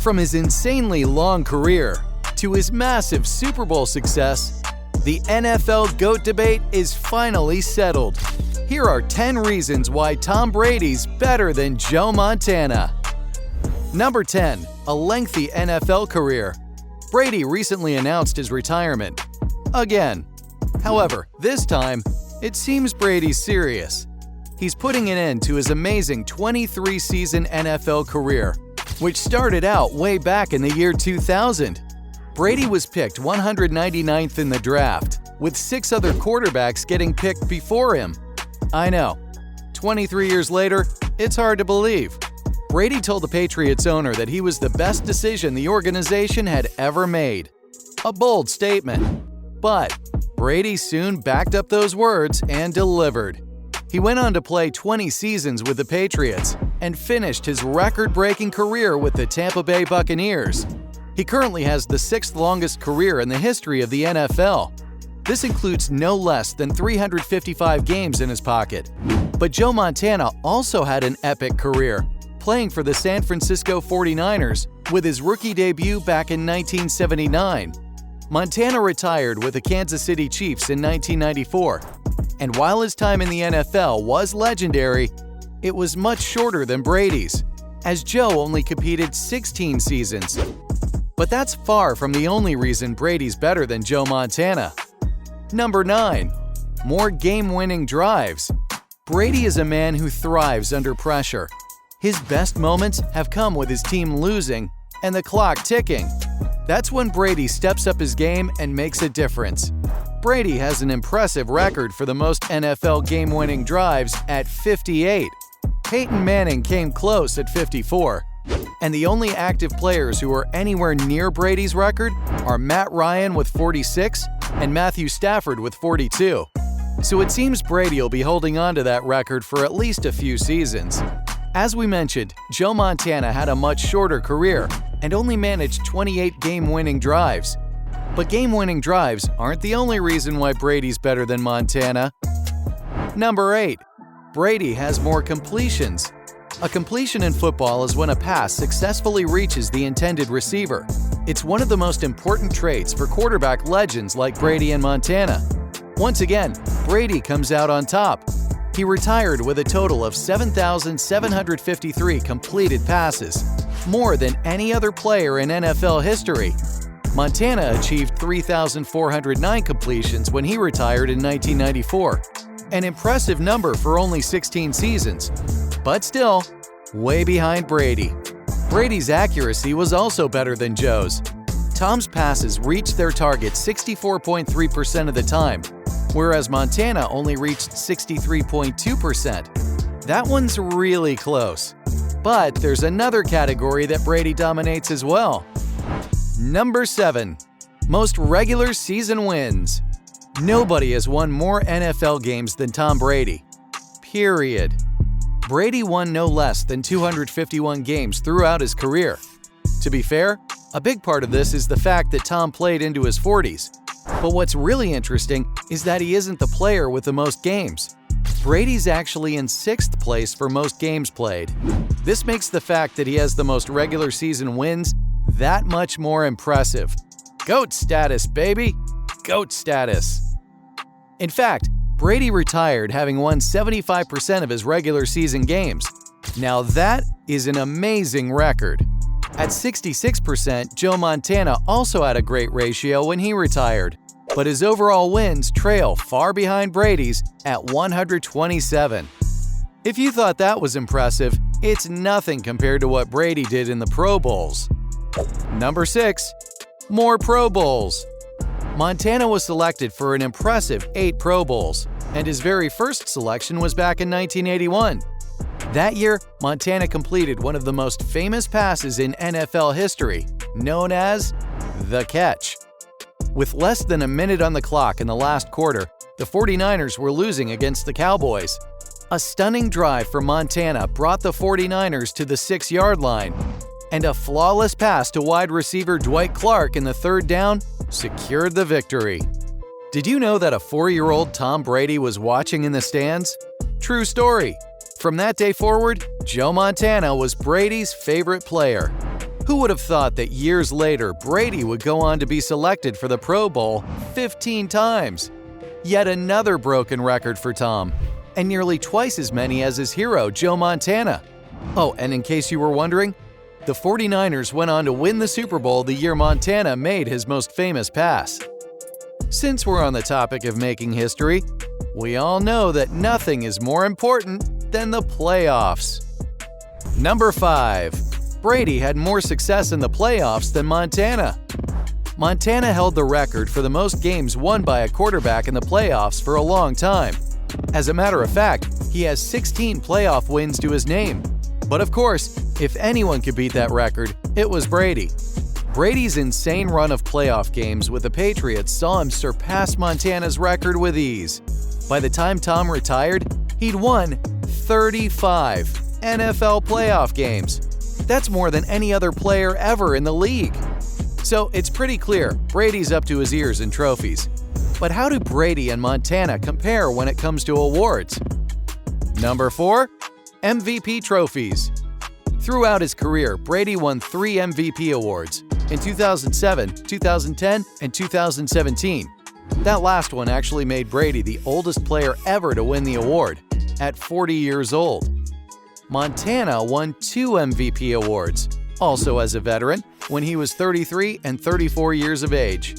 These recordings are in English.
From his insanely long career to his massive Super Bowl success, the NFL GOAT debate is finally settled. Here are 10 reasons why Tom Brady's better than Joe Montana. Number 10. A lengthy NFL career. Brady recently announced his retirement. Again. However, this time, it seems Brady's serious. He's putting an end to his amazing 23-season NFL career, which started out way back in the year 2000. Brady was picked 199th in the draft, with 6 other quarterbacks getting picked before him. I know. 23 years later, it's hard to believe. Brady told the Patriots owner that he was the best decision the organization had ever made. A bold statement. But Brady soon backed up those words and delivered. He went on to play 20 seasons with the Patriots and finished his record-breaking career with the Tampa Bay Buccaneers. He currently has the 6th longest career in the history of the NFL. This includes no less than 355 games in his pocket. But Joe Montana also had an epic career, playing for the San Francisco 49ers with his rookie debut back in 1979. Montana retired with the Kansas City Chiefs in 1994. And while his time in the NFL was legendary, it was much shorter than Brady's, as Joe only competed 16 seasons. But that's far from the only reason Brady's better than Joe Montana. Number 9. More game-winning drives. Brady is a man who thrives under pressure. His best moments have come with his team losing and the clock ticking. That's when Brady steps up his game and makes a difference. Brady has an impressive record for the most NFL game-winning drives at 58. Peyton Manning came close at 54. And the only active players who are anywhere near Brady's record are Matt Ryan with 46 and Matthew Stafford with 42. So it seems Brady will be holding on to that record for at least a few seasons. As we mentioned, Joe Montana had a much shorter career and only managed 28 game-winning drives. But game-winning drives aren't the only reason why Brady's better than Montana. Number 8. Brady has more completions. A completion in football is when a pass successfully reaches the intended receiver. It's one of the most important traits for quarterback legends like Brady and Montana. Once again, Brady comes out on top. He retired with a total of 7,753 completed passes, more than any other player in NFL history. Montana achieved 3,409 completions when he retired in 1994, an impressive number for only 16 seasons. But still, way behind Brady. Brady's accuracy was also better than Joe's. Tom's passes reached their target 64.3% of the time, whereas Montana only reached 63.2%. That one's really close. But there's another category that Brady dominates as well. Number 7. Most regular season wins. Nobody has won more NFL games than Tom Brady. Period. Brady won no less than 251 games throughout his career. To be fair, a big part of this is the fact that Tom played into his 40s. But what's really interesting is that he isn't the player with the most games. Brady's actually in 6th place for most games played. This makes the fact that he has the most regular season wins that much more impressive. GOAT status, baby! GOAT status. In fact, Brady retired having won 75% of his regular season games. Now that is an amazing record. At 66%, Joe Montana also had a great ratio when he retired, but his overall wins trail far behind Brady's at 127. If you thought that was impressive, it's nothing compared to what Brady did in the Pro Bowls. Number 6. More Pro Bowls. Montana was selected for an impressive 8 Pro Bowls, and his very first selection was back in 1981. That year, Montana completed one of the most famous passes in NFL history, known as the catch. With less than a minute on the clock in the last quarter, the 49ers were losing against the Cowboys. A stunning drive from Montana brought the 49ers to the 6-yard line, and a flawless pass to wide receiver Dwight Clark in the 3rd down secured the victory. Did you know that a 4-year-old Tom Brady was watching in the stands? True story. From that day forward, Joe Montana was Brady's favorite player. Who would have thought that years later Brady would go on to be selected for the Pro Bowl 15 times? Yet another broken record for Tom, and nearly twice as many as his hero Joe Montana. Oh, and in case you were wondering, the 49ers went on to win the Super Bowl the year Montana made his most famous pass. Since we're on the topic of making history, we all know that nothing is more important than the playoffs. Number 5. Brady had more success in the playoffs than Montana. Montana held the record for the most games won by a quarterback in the playoffs for a long time. As a matter of fact, he has 16 playoff wins to his name. But of course, if anyone could beat that record, it was Brady. Brady's insane run of playoff games with the Patriots saw him surpass Montana's record with ease. By the time Tom retired, he'd won 35 NFL playoff games. That's more than any other player ever in the league. So it's pretty clear Brady's up to his ears in trophies. But how do Brady and Montana compare when it comes to awards? Number 4. MVP trophies. Throughout his career, Brady won 3 MVP awards in 2007, 2010, and 2017. That last one actually made Brady the oldest player ever to win the award, at 40 years old. Montana won 2 MVP awards, also as a veteran, when he was 33 and 34 years of age.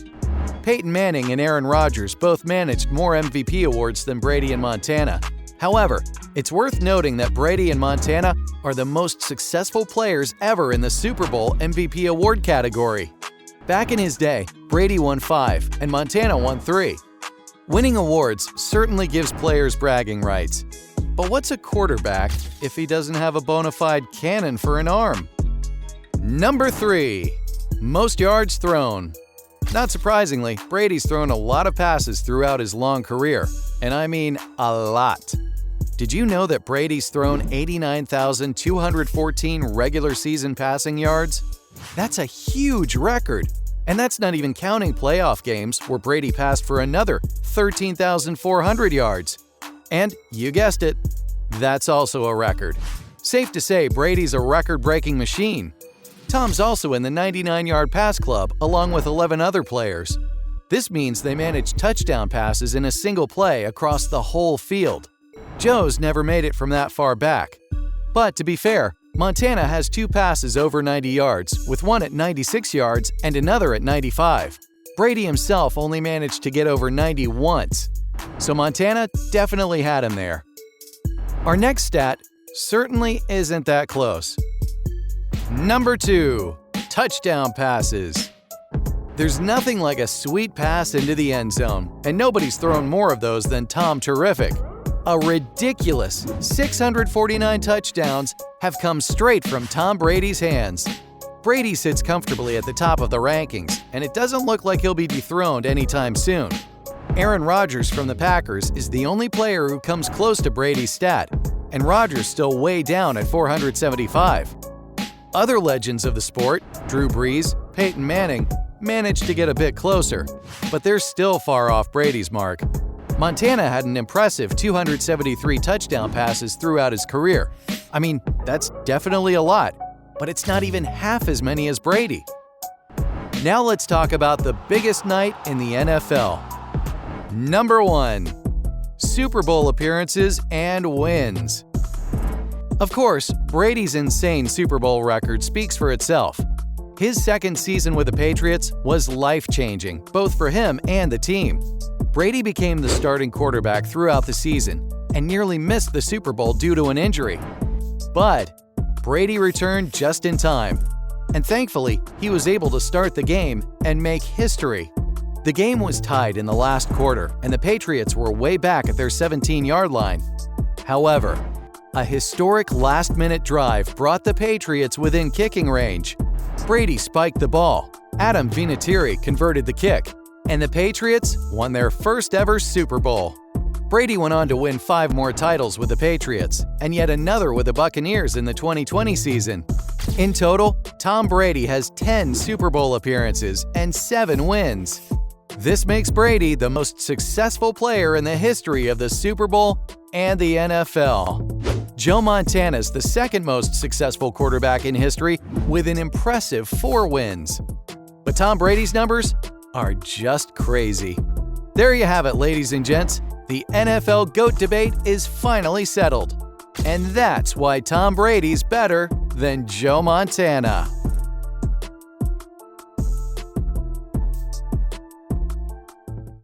Peyton Manning and Aaron Rodgers both managed more MVP awards than Brady and Montana. However, it's worth noting that Brady and Montana are the most successful players ever in the Super Bowl MVP award category. Back in his day, Brady won 5 and Montana won 3. Winning awards certainly gives players bragging rights. But what's a quarterback if he doesn't have a bona fide cannon for an arm? Number 3. Most yards thrown. Not surprisingly, Brady's thrown a lot of passes throughout his long career, and I mean a lot. Did you know that Brady's thrown 89,214 regular season passing yards? That's a huge record, and that's not even counting playoff games where Brady passed for another 13,400 yards. And you guessed it, that's also a record. Safe to say Brady's a record-breaking machine. Tom's also in the 99-yard pass club along with 11 other players. This means they manage touchdown passes in a single play across the whole field. Joe's never made it from that far back. But to be fair, Montana has 2 passes over 90 yards, with one at 96 yards and another at 95. Brady himself only managed to get over 90 once. So Montana definitely had him there. Our next stat certainly isn't that close. Number 2. Touchdown passes. There's nothing like a sweet pass into the end zone, and nobody's thrown more of those than Tom Terrific. A ridiculous 649 touchdowns have come straight from Tom Brady's hands. Brady sits comfortably at the top of the rankings, and it doesn't look like he'll be dethroned anytime soon. Aaron Rodgers from the Packers is the only player who comes close to Brady's stat, and Rodgers still way down at 475. Other legends of the sport, Drew Brees, Peyton Manning, managed to get a bit closer, but they're still far off Brady's mark. Montana had an impressive 273 touchdown passes throughout his career. I mean, that's definitely a lot, but it's not even half as many as Brady. Now let's talk about the biggest night in the NFL. Number 1. Super Bowl appearances and wins. Of course, Brady's insane Super Bowl record speaks for itself. His second season with the Patriots was life-changing, both for him and the team. Brady became the starting quarterback throughout the season and nearly missed the Super Bowl due to an injury. But Brady returned just in time, and thankfully, he was able to start the game and make history. The game was tied in the last quarter, and the Patriots were way back at their 17-yard line. However, a historic last-minute drive brought the Patriots within kicking range. Brady spiked the ball, Adam Vinatieri converted the kick, and the Patriots won their first ever Super Bowl. Brady went on to win 5 more titles with the Patriots, and yet another with the Buccaneers in the 2020 season. In total, Tom Brady has 10 Super Bowl appearances and 7 wins. This makes Brady the most successful player in the history of the Super Bowl and the NFL. Joe Montana's the second most successful quarterback in history with an impressive 4 wins. But Tom Brady's numbers are just crazy. There you have it, ladies and gents. The NFL GOAT debate is finally settled. And that's why Tom Brady's better than Joe Montana.